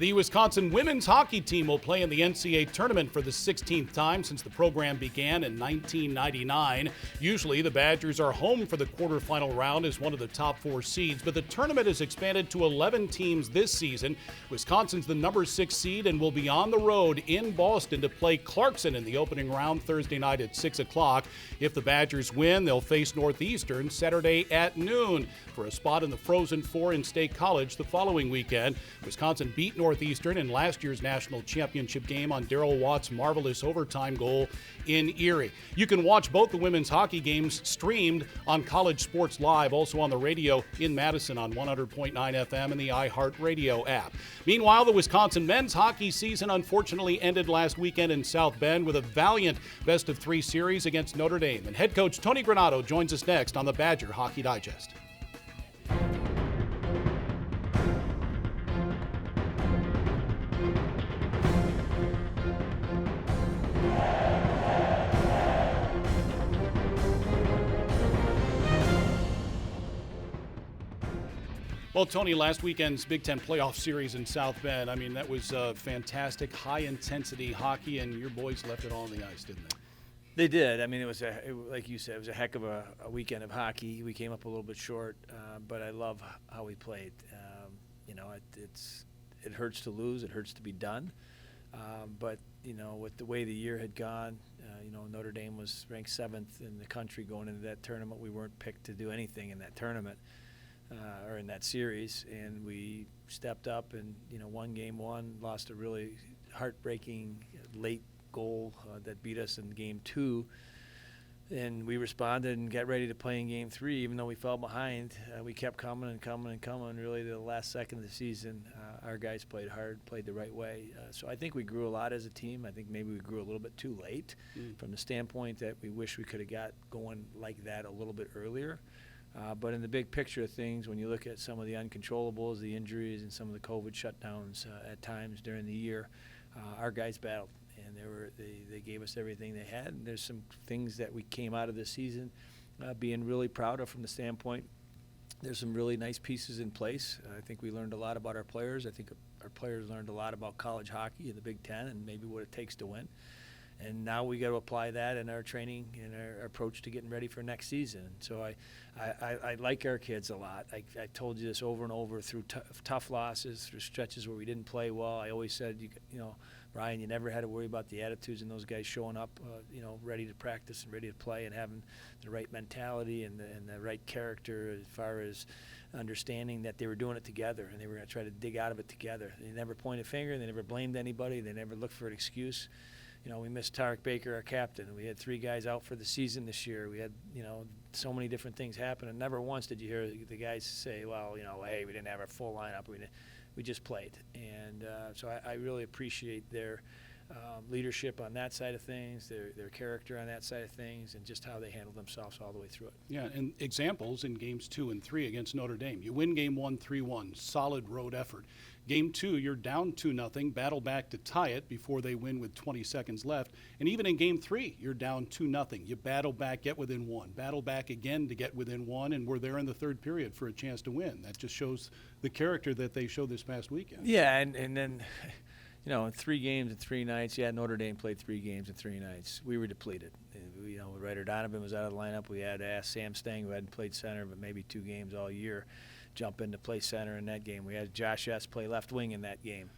The Wisconsin women's hockey team will play in the NCAA Tournament for the 16th time since the program began in 1999. Usually, the Badgers are home for the quarterfinal round as one of the top 4 seeds, but the tournament has expanded to 11 teams this season. Wisconsin's the number 6 seed and will be on the road in Boston to play Clarkson in the opening round Thursday night at 6 o'clock. If the Badgers win, they'll face Northeastern Saturday at noon for a spot in the Frozen Four in State College the following weekend. Wisconsin beat Northeastern in last year's national championship game on Darrell Watt's marvelous overtime goal in Erie. You can watch both the women's hockey games streamed on College Sports Live, also on the radio in Madison on 100.9 FM and the iHeartRadio app. Meanwhile, the Wisconsin men's hockey season unfortunately ended last weekend in South Bend with a valiant best-of-3 series against Notre Dame. And head coach Tony Granato joins us next on the Badger Hockey Digest. Well, Tony, last weekend's Big Ten playoff series in South Bend, I mean, that was fantastic, high-intensity hockey, and your boys left it all on the ice, didn't they? They did. I mean, like you said, it was a heck of a weekend of hockey. We came up a little bit short, but I love how we played. It hurts to lose. It hurts to be done. But, with the way the year had gone, Notre Dame was ranked 7th in the country going into that tournament. We weren't picked to do anything in that tournament. Or in that series, and we stepped up and won game 1, lost a really heartbreaking late goal that beat us in game 2, and we responded and got ready to play in game 3. Even though we fell behind, we kept coming and coming and coming really to the last second of the season. Our guys played hard, played the right way, so I think we grew a lot as a team. I think maybe we grew a little bit too late from the standpoint that we wish we could have got going like that a little bit earlier. But in the big picture of things, when you look at some of the uncontrollables, the injuries, and some of the COVID shutdowns at times during the year, our guys battled, and they gave us everything they had. And there's some things that we came out of this season being really proud of from the standpoint. There's some really nice pieces in place. I think we learned a lot about our players. I think our players learned a lot about college hockey in the Big Ten and maybe what it takes to win. And now we got to apply that in our training and our approach to getting ready for next season. So I like our kids a lot. I told you this over and over through tough losses, through stretches where we didn't play well. I always said, Ryan, you never had to worry about the attitudes and those guys showing up, ready to practice and ready to play and having the right mentality and the right character as far as understanding that they were doing it together and they were going to try to dig out of it together. They never pointed a finger. They never blamed anybody. They never looked for an excuse. We missed Tarek Baker, our captain. We had 3 guys out for the season this year. We had, so many different things happen, and never once did you hear the guys say, well, hey, we didn't have our full lineup. We just played. And so I really appreciate their leadership on that side of things, their character on that side of things, and just how they handled themselves all the way through it. Yeah, and examples in games 2 and 3 against Notre Dame. You win game 1, 3-1, solid road effort. Game 2, you're down 2-0, battle back to tie it before they win with 20 seconds left. And even in game 3, you're down 2-0. You battle back, get within 1, battle back again to get within 1, and we're there in the third period for a chance to win. That just shows the character that they showed this past weekend. Yeah, and then, in 3 games and 3 nights, Notre Dame played 3 games and 3 nights. We were depleted. Ryder Donovan was out of the lineup. We had to ask Sam Stang, who hadn't played center but maybe 2 games all year, jump in to play center in that game. We had Josh S. play left wing in that game.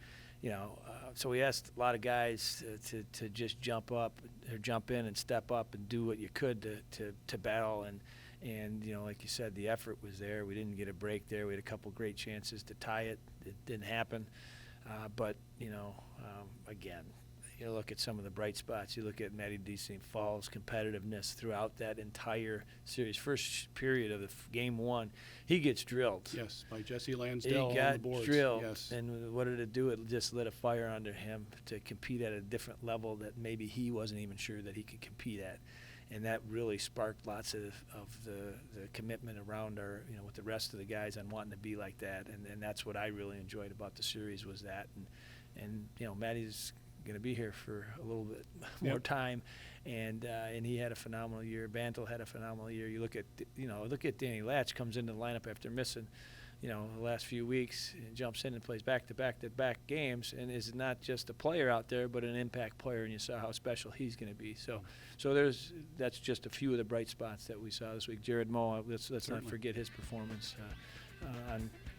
So we asked a lot of guys to just jump up or jump in and step up and do what you could to battle. And like you said, the effort was there. We didn't get a break there. We had a couple great chances to tie it. It didn't happen. But again, you look at some of the bright spots. You look at Matty St. Paul's competitiveness throughout that entire series. First period of the game 1, he gets drilled. Yes, by Jesse Lansdale he got on the boards. Drilled. Yes. And what did it do? It just lit a fire under him to compete at a different level that maybe he wasn't even sure that he could compete at. And that really sparked lots of the commitment around our, with the rest of the guys on wanting to be like that. And that's what I really enjoyed about the series was that. And Matty's going to be here for a little bit more time, and he had a phenomenal year. Bantle had a phenomenal year. You look at Danny Latch comes into the lineup after missing the last few weeks, and jumps in and plays back-to-back games, and is not just a player out there, but an impact player, and you saw how special he's going to be. So that's just a few of the bright spots that we saw this week. Jared Moe, let's not forget his performance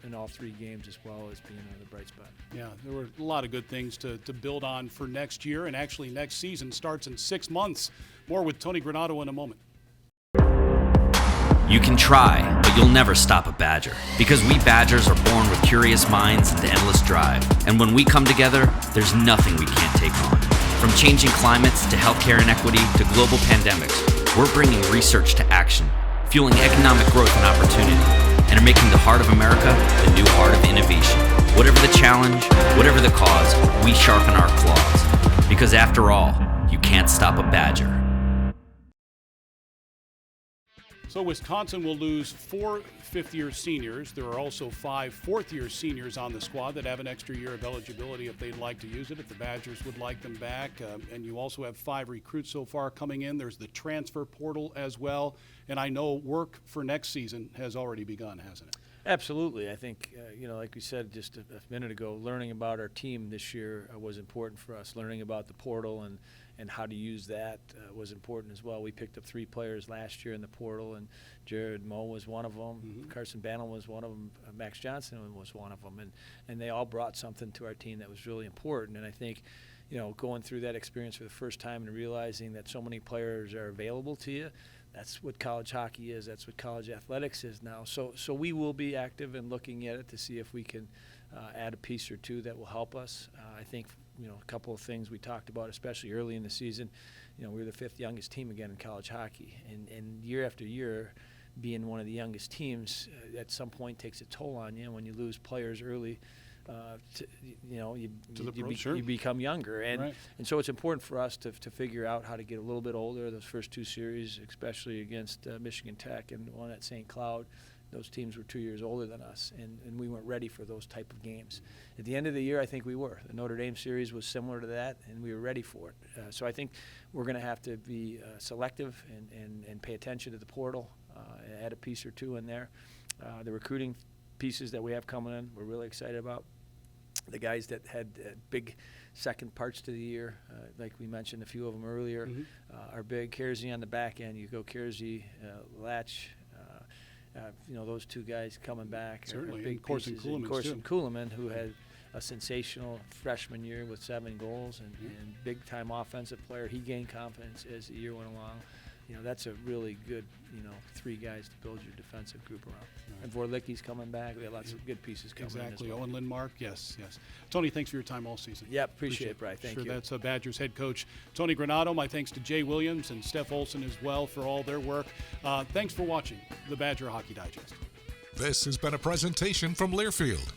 in all 3 games, as well as being another bright spot. Yeah, there were a lot of good things to build on for next year, and actually next season starts in 6 months. More with Tony Granato in a moment. You can try, but you'll never stop a Badger. Because we Badgers are born with curious minds and endless drive. And when we come together, there's nothing we can't take on. From changing climates to healthcare inequity to global pandemics, we're bringing research to action, fueling economic growth and opportunity, and are making the heart of America the new heart of innovation. Whatever the challenge, whatever the cause, we sharpen our claws. Because after all, you can't stop a Badger. So Wisconsin will lose 4 fifth-year seniors. There are also 5 fourth-year seniors on the squad that have an extra year of eligibility if they'd like to use it, if the Badgers would like them back. And you also have 5 recruits so far coming in. There's the transfer portal as well. And I know work for next season has already begun, hasn't it? Absolutely. I think, like we said just a minute ago, learning about our team this year was important for us. Learning about the portal and how to use that was important as well. We picked up 3 players last year in the portal, and Jared Moe was one of them. Mm-hmm. Carson Bantle was one of them. Max Johnson was one of them. And they all brought something to our team that was really important. And I think, going through that experience for the first time and realizing that so many players are available to you, that's what college hockey is. That's what college athletics is now. So we will be active in looking at it to see if we can add a piece or 2 that will help us. I think, a couple of things we talked about, especially early in the season. We were the 5th youngest team again in college hockey. And year after year, being one of the youngest teams at some point takes a toll on you. When you lose players early, you become younger, and so it's important for us to figure out how to get a little bit older. Those first 2 series, especially against Michigan Tech and one at St. Cloud, those teams were 2 years older than us, and we weren't ready for those type of games. At the end of the year, I think we were. The Notre Dame series was similar to that, and we were ready for it. So I think we're going to have to be selective and pay attention to the portal, add a piece or 2 in there. The recruiting pieces that we have coming in, we're really excited about. The guys that had big second parts to the year, like we mentioned a few of them earlier, are big. Kersey on the back end, you go Kersey, Latch, those 2 guys coming back. Certainly, are big and Corson Kuhlman, who had a sensational freshman year with 7 goals and big-time offensive player. He gained confidence as the year went along. That's a really good, 3 guys to build your defensive group around. Right. And Vorlicki's coming back. We have lots of good pieces coming in as well. Owen Lindmark, yes. Tony, thanks for your time all season. Yeah, appreciate it, Bri. Thank you. That's Badgers head coach Tony Granato. My thanks to Jay Williams and Steph Olson as well for all their work. Thanks for watching the Badger Hockey Digest. This has been a presentation from Learfield,